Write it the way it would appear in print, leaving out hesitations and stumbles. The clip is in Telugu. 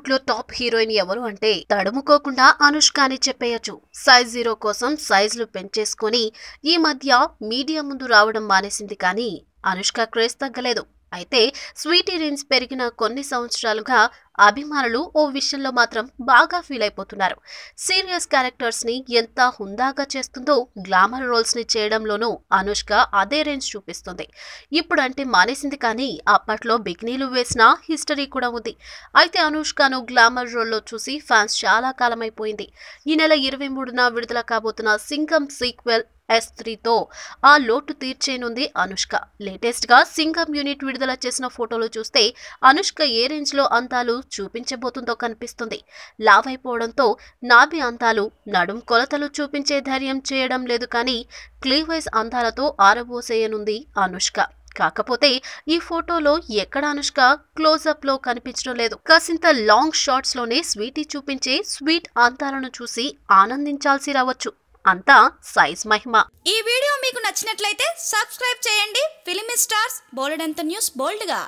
బాలీవుడ్ లో టాప్ హీరోయిన్ ఎవరు అంటే తడుముకోకుండా అనుష్క అని చెప్పేయచ్చు. సైజ్ 0 కోసం సైజులు పెంచేసుకొని ఈ మధ్య మీడియా ముందు రావడం మానేసింది, కానీ అనుష్క క్రేజ్ తగ్గలేదు. అయితే స్వీటీ రేంజ్ పెరిగిన కొన్ని సంవత్సరాలుగా అభిమానులు ఓ విషయంలో మాత్రం బాగా ఫీల్ అయిపోతున్నారు. సీరియస్ క్యారెక్టర్స్ ని ఎంత హుందాగా చేస్తుందో గ్లామర్ రోల్స్ ని చేయడంలోనూ అనుష్క అదే రేంజ్ చూపిస్తుంది. ఇప్పుడంటే మానేసింది, కానీ అప్పట్లో బికినీలు వేసిన హిస్టరీ కూడా ఉంది. అయితే అనుష్కను గ్లామర్ రోల్లో చూసి ఫ్యాన్స్ చాలా కాలమైపోయింది. ఈ నెల 23న విడుదల కాబోతున్న సింగం సీక్వెల్ S3తో ఆ లోటు తీర్చేనుంది అనుష్క. లేటెస్ట్ గా సింగం యూనిట్ విడుదల చేసిన ఫోటోలు చూస్తే అనుష్క ఏ రేంజ్ లో అందాలు చూపించబోతుందో కనిపిస్తుంది. లావైపోవడంతో నాభి అందాలు, నడుం కొలతలు చూపించే ధైర్యం చేయడం లేదు, కానీ క్లీవైజ్ అందాలతో ఆరబోసేయనుంది అనుష్క. కాకపోతే ఈ ఫోటోలో ఎక్కడ అనుష్క క్లోజప్ లో కనిపించడం లేదు. కాసింత లాంగ్ షాట్స్ లోనే స్వీటీ చూపించే స్వీట్ అందాలను చూసి ఆనందించాల్సి రావచ్చు. అంతా సైజ్ మహిమ. ఈ వీడియో మీకు నచ్చినట్లయితే సబ్స్క్రైబ్ చేయండి. ఫిలిమి స్టార్స్ బోలెడంత న్యూస్ బోల్డ్ గా.